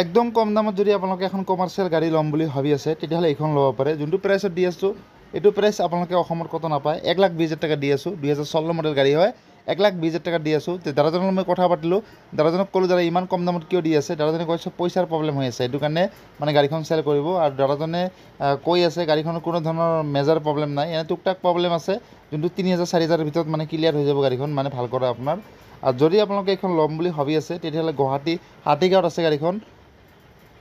একদম কম দামত যদি আপোনালোকে এখন কমাৰ্চিয়েল গাড়ী ল'ম বুলি ভাবি আছে তেতিয়াহ'লে এইখন ল'ব পাৰে। যোনটো প্ৰাইচত দি আছোঁ এইটো প্ৰাইচ আপোনালোকে অসমত কত নাপায়। 1,20,000 টাকা দি আছোঁ। 2016 মডেল গাড়ী হয়। 1,20,000 টাকা দি আছোঁ। দাদাজনৰ মই কথা পাতিলোঁ, দাদাজনক ক'লোঁ দাদা ইমান কম দামত কিয় দি আছে। দাদাজনে কৈছে পইচাৰ প্ৰব্লেম হৈ আছে, সেইটো কাৰণে মানে গাড়ীখন চেল কৰিব। আৰু দাদাজনে কৈ আছে গাড়ীখনৰ কোনো ধৰণৰ মেজৰ প্ৰব্লেম নাই, এনে টুকটাক প্ৰব্লেম আছে, যোনটো 3,000-4,000 ভিতৰত মানে ক্লিয়াৰ হৈ যাব গাড়ীখন, মানে ভাল কৰা আপোনাৰ। আৰু যদি আপোনালোকে এইখন ল'ম বুলি ভাবি আছে তেতিয়াহ'লে গুৱাহাটী হাতীগাঁৱত আছে গাড়ীখন।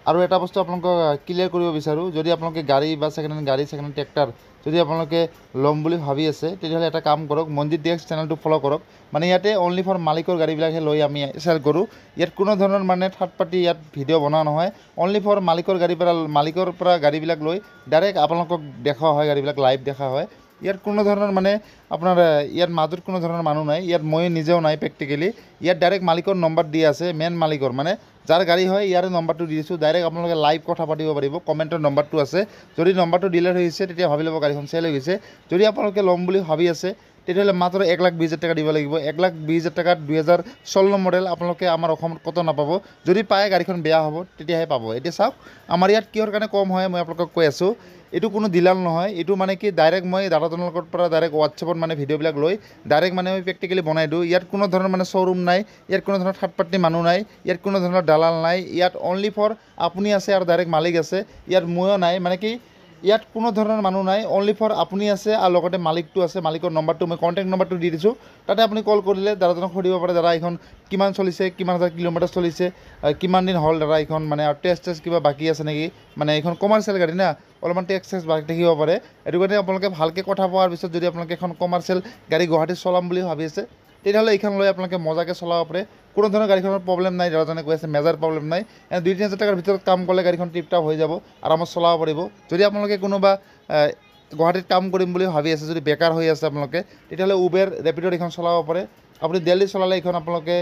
আৰু এটা বস্তু আপোনালোকক ক্লিয়াৰ কৰিব বিচাৰোঁ, যদি আপোনালোকে গাড়ী বা ছেকেণ্ড হেণ্ড গাড়ী, ছেকেণ্ড হেণ্ড ট্ৰেক্টৰ যদি আপোনালোকে ল'ম বুলি ভাবি আছে তেতিয়াহ'লে এটা কাম কৰক, মনজিত ডিএক্স চেনেলটো ফ'ল' কৰক। মানে ইয়াতে অনলি ফৰ মালিকৰ গাড়ীবিলাকহে লৈ আমি চেল কৰোঁ। ইয়াত কোনো ধৰণৰ মানে থাৰ্ড পাৰ্টি ইয়াত ভিডিঅ' বনোৱা নহয়। অনলি ফৰ মালিকৰ পৰা গাড়ীবিলাক লৈ ডাইৰেক্ট আপোনালোকক দেখুওৱা হয়, গাড়ীবিলাক লাইভ দেখা হয়। ইয়াত কোনো ধৰণৰ মানে আপোনাৰ ইয়াত মাজত কোনো ধৰণৰ মানুহ নাই। ইয়াত মই নিজেও নাই প্ৰেক্টিকেলি। ইয়াত ডাইৰেক্ট মালিকৰ নম্বৰ দিয়া আছে, মেইন মালিকৰ মানে যাৰ গাড়ী হয় ইয়াৰে নম্বৰটো দি দিছোঁ। ডাইৰেক্ট আপোনালোকে লাইভ কথা পাতিব পাৰিব। কমেণ্টৰ নম্বৰটো আছে, যদি নম্বৰটো ডিলিট হৈ গৈছে তেতিয়া ভাবি ল'ব গাড়ীখন চেল হৈ গৈছে। যদি আপোনালোকে ল'ম বুলি ভাবি আছে তেতিয়াহ'লে মাত্ৰ 1,20,000 টাকা দিব লাগিব। 1,20,000 টাকাত 2016 মডেল আপোনালোকে আমাৰ অসমত কত নাপাব। যদি পায় গাড়ীখন বেয়া হ'ব তেতিয়াহে পাব। এতিয়া চাওক আমাৰ ইয়াত কিহৰ কাৰণে কম হয় মই আপোনালোকক কৈ আছোঁ। এইটো কোনো দিলাল নহয়, এইটো মানে কি ডাইৰেক্ট মই দাদাজনৰ পৰা ডাইৰেক্ট হোৱাটছএপত মানে ভিডিঅ'বিলাক লৈ ডাইৰেক্ট মানে মই প্ৰেক্টিকেলি বনাই দিওঁ। ইয়াত কোনো ধৰণৰ মানে শ্ব'ৰুম নাই, ইয়াত কোনো ধৰণৰ থাৰ্ড পাৰ্টি মানুহ নাই, ইয়াত কোনো ধৰণৰ দালাল নাই। ইয়াত অনলি ফৰ আপুনি আছে আৰু ডাইৰেক্ট মালিক আছে। ইয়াত ময়ো নাই, মানে কি ইয়াত কোনো ধৰণৰ মানুহ নাই, অনলি ফৰ আপুনি আছে আৰু লগতে মালিকটো আছে। মালিকৰ নম্বৰটো মই কণ্টেক্ট নম্বৰটো দি দিছোঁ, তাতে আপুনি কল কৰিলে দাদাজনক সুধিব পাৰে দাদা এইখন কিমান চলিছে, কিমান হাজাৰ কিলোমিটাৰ চলিছে, কিমান দিন হ'ল দাদা এইখন, মানে আৰু টেষ্ট কিবা বাকী আছে নেকি। মানে এইখন কমাৰ্চিয়েল গাড়ী না, অলপমান টেক্স বাকী থাকিব পাৰে। সেইটো কাৰণে আপোনালোকে ভালকৈ কথা পোৱাৰ পিছত যদি আপোনালোকে এখন কমাৰ্চিয়েল গাড়ী গুৱাহাটীত চলাম বুলি ভাবি আছে তেতিয়াহ'লে এইখন লৈ আপোনালোকে মজাকৈ চলাব পাৰে। কোনো ধৰণৰ গাড়ীখনৰ প্ৰব্লেম নাই, দাদাজনে কৈ আছে মেজাৰ প্ৰব্লেম নাই। 2-3 হাজাৰ টাকাৰ ভিতৰত কাম কৰিলে গাড়ীখন টিপটাপ হৈ যাব, আৰামত চলাব পাৰিব। যদি আপোনালোকে কোনোবা গুৱাহাটীত কাম কৰিম বুলি ভাবি আছে, যদি বেকাৰ হৈ আছে আপোনালোকে, তেতিয়াহ'লে উবেৰ ৰেপিডৰ এইখন চলাব পাৰে। আপুনি দিল্লী চলালে এইখন আপোনালোকে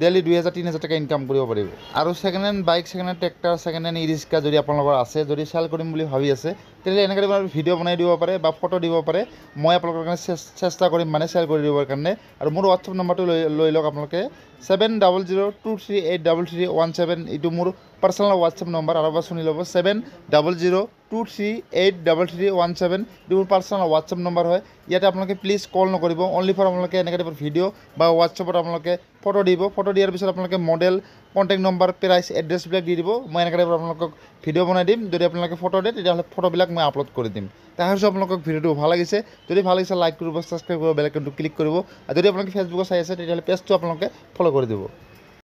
ডেইলি 2,000-3,000 টাকা ইনকাম কৰিব পাৰিব। আৰু second hand bike, second hand tractor, second hand e rickshaw যদি আপোনালোকৰ আছে, যদি চেল কৰিম বুলি ভাবি আছে তেতিয়াহ'লে এনেকৈ ভিডিঅ' বনাই দিব পাৰে বা ফটো দিব পাৰে। মই আপোনালোকৰ কাৰণে চেষ্টা কৰিম মানে চেল কৰি দিবৰ কাৰণে। আৰু মোৰ হোৱাটছএপ নম্বৰটো লৈ লওক আপোনালোকে, 7002383317। এইটো মোৰ পাৰ্চনেল হোৱাটছএপ নম্বৰ, আৰু এবাৰ শুনি ল'ব, 7002383317। এইটো মোৰ পাৰ্চনেল হোৱাটছএপ নম্বৰ হয়। ইয়াতে আপোনালোকে প্লিজ কল নকৰিব, অনলি ফৰ আপোনালোকে এনেকৈ ভিডিঅ' বা হোৱাটছএপত আপোনালোকে ফটো দিব। ফটো দিয়াৰ পিছত আপোনালোকে মডেল, কণ্টেক্ট নম্বৰ, প্ৰাইচ, এড্ৰেছবিলাক দি দিব। মই এনেকৈ আপোনালোকক ভিডিঅ' বনাই দিম। যদি আপোনালোকে ফটো দিয়ে তেতিয়াহ'লে ফটোবিলাক মই আপলোড কৰি দিম। তাৰপিছত আপোনালোকক ভিডিঅ'টো ভাল লাগিছে, যদি ভাল লাগিছে লাইক কৰিব, ছাবস্ক্ৰাইব কৰিব, বেল আইকনটো ক্লিক কৰিব। আৰু যদি আপোনালোকে ফেচবুকত চাই আছে তেতিয়াহ'লে পেজটো আপোনালোকে ফ'ল' কৰি দিব।